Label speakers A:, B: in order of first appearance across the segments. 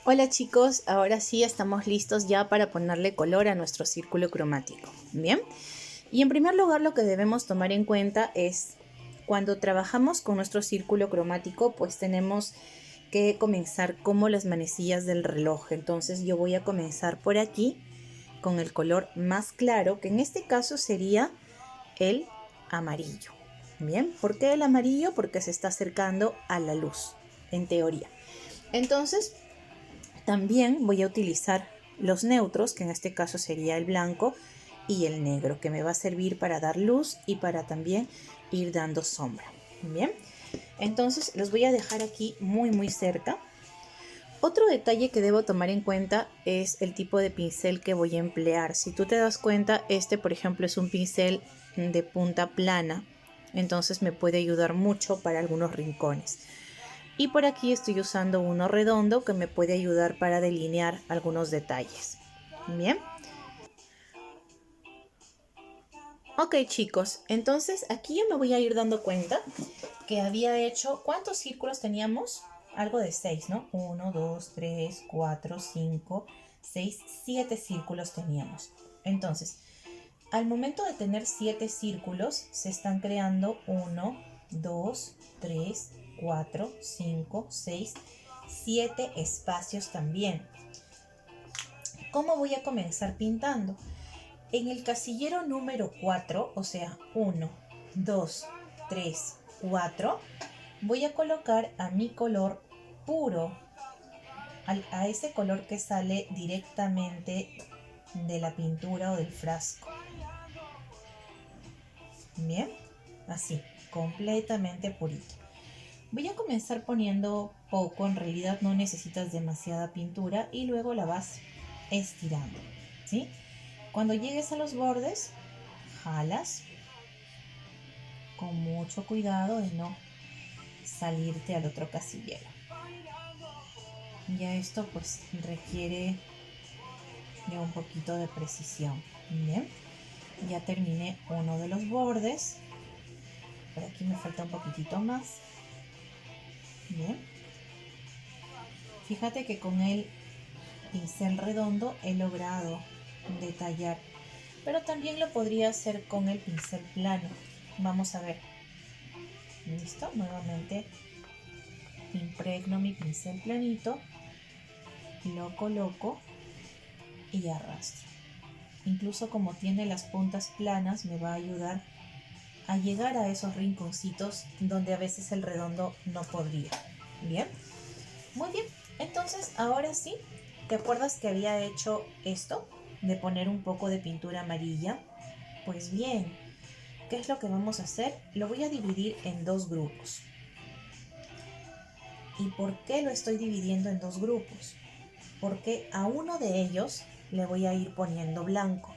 A: Hola chicos, ahora sí estamos listos ya para ponerle color a nuestro círculo cromático. Bien, y en primer lugar lo que debemos tomar en cuenta es cuando trabajamos con nuestro círculo cromático, pues tenemos que comenzar como las manecillas del reloj. Entonces yo voy a comenzar por aquí con el color más claro, que en este caso sería el amarillo. Bien, ¿por qué el amarillo? Porque se está acercando a la luz, en teoría. Entonces, también voy a utilizar los neutros, que en este caso sería el blanco y el negro, que me va a servir para dar luz y para también ir dando sombra. Bien, entonces los voy a dejar aquí muy cerca. Otro detalle que debo tomar en cuenta es el tipo de pincel que voy a emplear. Si tú te das cuenta, este por ejemplo es un pincel de punta plana, entonces me puede ayudar mucho para algunos rincones. Y por aquí estoy usando uno redondo que me puede ayudar para delinear algunos detalles. Bien. Ok chicos, entonces aquí yo me voy a ir dando cuenta que había hecho, ¿cuántos círculos teníamos? Algo de 6, ¿no? 1, 2, 3, 4, 5, 6, 7 círculos teníamos. Entonces, al momento de tener 7 círculos, se están creando 1, 2, 3, 4, 5, 6, 7 espacios también. ¿Cómo voy a comenzar pintando? En el casillero número 4, o sea, 1, 2, 3, 4, voy a colocar a mi color puro, a ese color que sale directamente de la pintura o del frasco. Bien, así, completamente purito. Voy a comenzar poniendo poco, en realidad no necesitas demasiada pintura y luego la vas estirando, ¿sí? Cuando llegues a los bordes, jalas con mucho cuidado de no salirte al otro casillero. Ya esto pues requiere de un poquito de precisión. Bien, ya terminé uno de los bordes. Por aquí me falta un poquitito más. Bien, fíjate que con el pincel redondo he logrado detallar, pero también lo podría hacer con el pincel plano. Vamos a ver. Listo, nuevamente impregno mi pincel planito, lo coloco y arrastro. Incluso como tiene las puntas planas, me va a ayudar a llegar a esos rinconcitos donde a veces el redondo no podría. Bien, muy bien. Entonces ahora sí, ¿te acuerdas que había hecho esto de poner un poco de pintura amarilla? Pues bien, ¿qué es lo que vamos a hacer? Lo voy a dividir en dos grupos. ¿Y por qué lo estoy dividiendo en dos grupos? Porque a uno de ellos le voy a ir poniendo blanco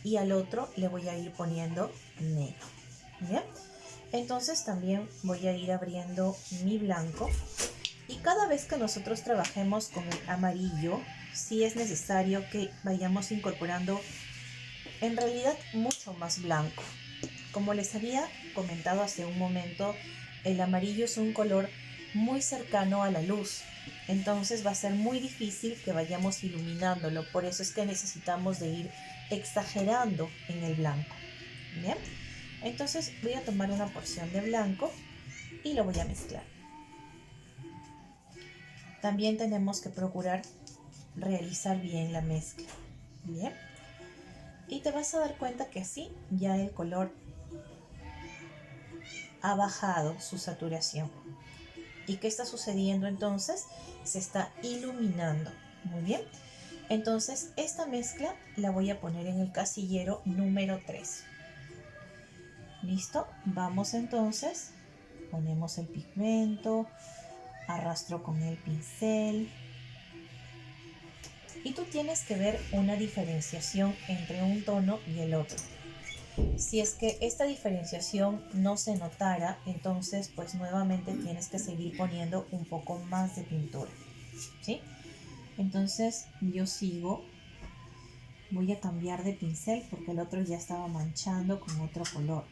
A: y al otro le voy a ir poniendo negro. Bien, entonces también voy a ir abriendo mi blanco y cada vez que nosotros trabajemos con el amarillo, sí es necesario que vayamos incorporando en realidad mucho más blanco. Como les había comentado hace un momento, el amarillo es un color muy cercano a la luz, entonces va a ser muy difícil que vayamos iluminándolo, por eso es que necesitamos de ir exagerando en el blanco. Bien, entonces voy a tomar una porción de blanco y lo voy a mezclar. También tenemos que procurar realizar bien la mezcla. Bien, y te vas a dar cuenta que así ya el color ha bajado su saturación. ¿Y qué está sucediendo entonces? Se está iluminando. Muy bien. Entonces esta mezcla la voy a poner en el casillero número 3. ¿Listo? Vamos entonces. Ponemos el pigmento. Arrastro con el pincel. Y tú tienes que ver una diferenciación entre un tono y el otro. Si es que esta diferenciación no se notara, entonces pues nuevamente tienes que seguir poniendo un poco más de pintura, ¿sí? Entonces yo sigo, voy a cambiar de pincel porque el otro ya estaba manchando con otro color.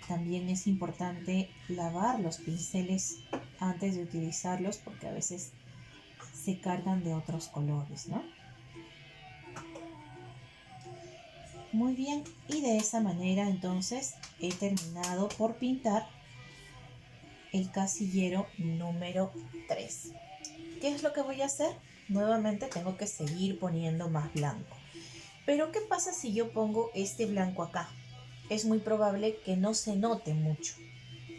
A: También es importante lavar los pinceles antes de utilizarlos porque a veces se cargan de otros colores, ¿no? Muy bien, y de esa manera entonces he terminado por pintar el casillero número 3. ¿Qué es lo que voy a hacer? Nuevamente tengo que seguir poniendo más blanco. Pero ¿qué pasa si yo pongo este blanco acá? Es muy probable que no se note mucho.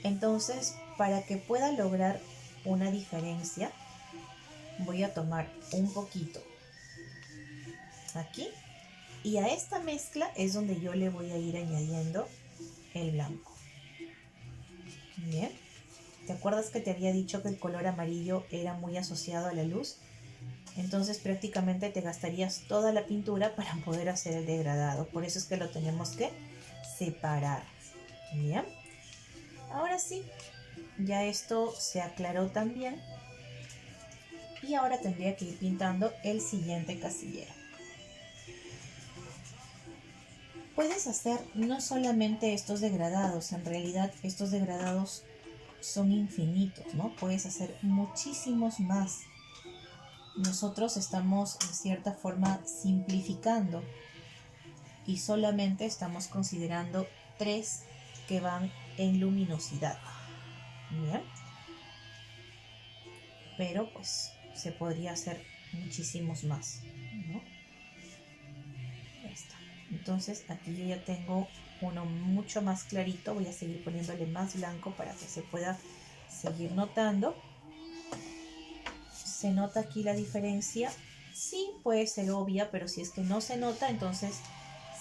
A: Entonces, para que pueda lograr una diferencia, voy a tomar un poquito aquí y a esta mezcla es donde yo le voy a ir añadiendo el blanco. Bien, ¿te acuerdas que te había dicho que el color amarillo era muy asociado a la luz? Entonces prácticamente te gastarías toda la pintura para poder hacer el degradado. Por eso es que lo tenemos que separar. Bien, ahora sí, ya esto se aclaró también. Y ahora tendría que ir pintando el siguiente casillero. Puedes hacer no solamente estos degradados, en realidad estos degradados son infinitos, ¿no? Puedes hacer muchísimos más. Nosotros estamos en cierta forma simplificando y solamente estamos considerando 3 que van en luminosidad. Bien, pero pues se podría hacer muchísimos más, ¿no? Ya está. Entonces aquí yo ya tengo uno mucho más clarito. Voy a seguir poniéndole más blanco para que se pueda seguir notando. ¿Se nota aquí la diferencia? Sí, puede ser obvia, pero si es que no se nota, entonces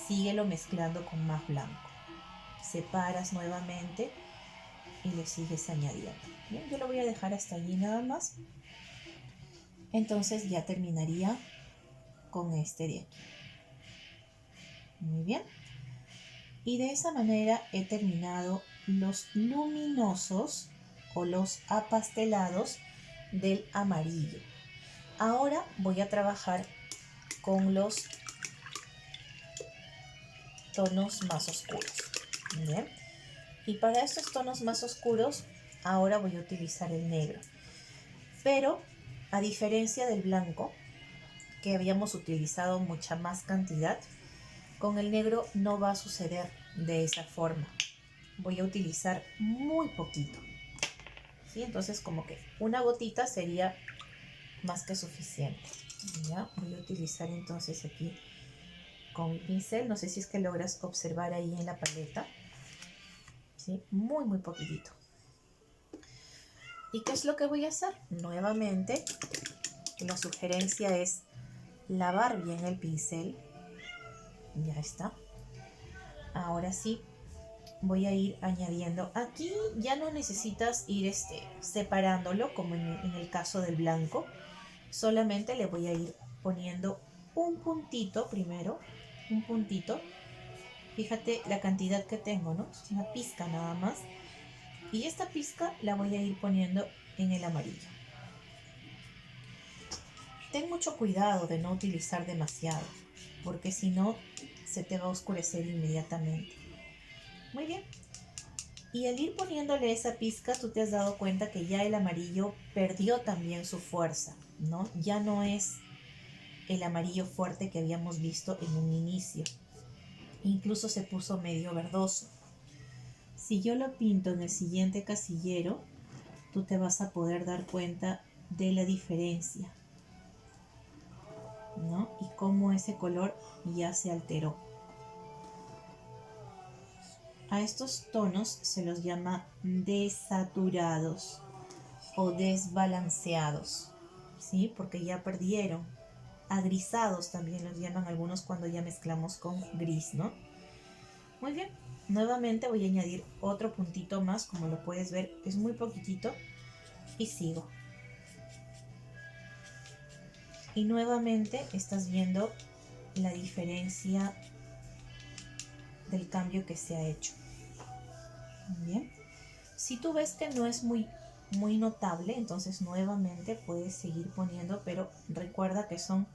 A: síguelo mezclando con más blanco. Separas nuevamente y le sigues añadiendo. Bien, yo lo voy a dejar hasta allí nada más. Entonces ya terminaría con este de aquí. Muy bien. Y de esa manera he terminado los luminosos o los apastelados del amarillo. Ahora voy a trabajar con los tonos más oscuros. Bien. Y para estos tonos más oscuros, ahora voy a utilizar el negro. Pero, a diferencia del blanco, que habíamos utilizado mucha más cantidad, con el negro no va a suceder de esa forma. Voy a utilizar muy poquito. ¿Sí? Entonces, como que una gotita sería más que suficiente. ¿Ya? Voy a utilizar entonces aquí con mi pincel. No sé si es que logras observar ahí en la paleta. ¿Sí? Muy poquitito. ¿Y qué es lo que voy a hacer? Nuevamente, la sugerencia es lavar bien el pincel. Ya está. Ahora sí, voy a ir añadiendo. Aquí ya no necesitas ir separándolo como en el caso del blanco. Solamente le voy a ir poniendo un puntito primero. Un puntito. Fíjate la cantidad que tengo, ¿no? Es una pizca nada más. Y esta pizca la voy a ir poniendo en el amarillo. Ten mucho cuidado de no utilizar demasiado, porque si no se te va a oscurecer inmediatamente. Muy bien. Y al ir poniéndole esa pizca, tú te has dado cuenta que ya el amarillo perdió también su fuerza, ¿no? Ya no es el amarillo fuerte que habíamos visto en un inicio. Incluso se puso medio verdoso. Si yo lo pinto en el siguiente casillero, tú te vas a poder dar cuenta de la diferencia, ¿no? Y cómo ese color ya se alteró. A estos tonos se los llama desaturados o desbalanceados, ¿sí? Porque ya perdieron. Agrisados también los llaman algunos cuando ya mezclamos con gris, ¿no? Muy bien. Nuevamente voy a añadir otro puntito más, como lo puedes ver, es muy poquitito. Y sigo. Y nuevamente estás viendo la diferencia del cambio que se ha hecho. Bien. Si tú ves que no es muy notable, entonces nuevamente puedes seguir poniendo, pero recuerda que son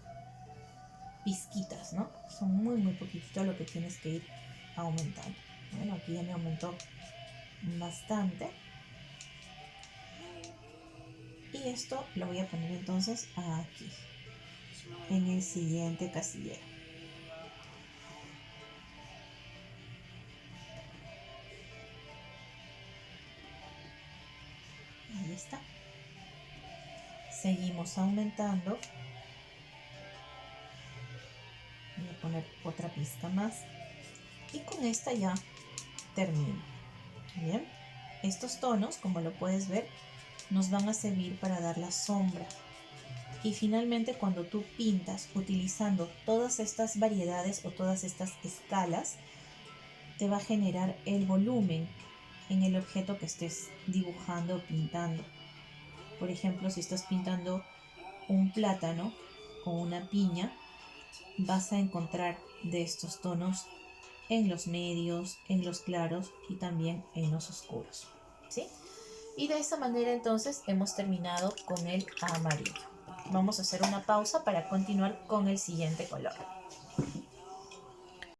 A: pizquitas, ¿no? Son muy poquitito lo que tienes que ir aumentando. Bueno, aquí ya me aumentó bastante. Y Y esto lo voy a poner entonces aquí, en el siguiente casillero. Ahí está. Seguimos aumentando. Voy a poner otra pizca más. Y con esta ya termino. Bien. Estos tonos, como lo puedes ver, nos van a servir para dar la sombra. Y finalmente, cuando tú pintas utilizando todas estas variedades o todas estas escalas, te va a generar el volumen en el objeto que estés dibujando o pintando. Por ejemplo, si estás pintando un plátano o una piña, vas a encontrar de estos tonos en los medios, en los claros y también en los oscuros, ¿sí? Y de esta manera entonces hemos terminado con el amarillo. Vamos a hacer una pausa para continuar con el siguiente color.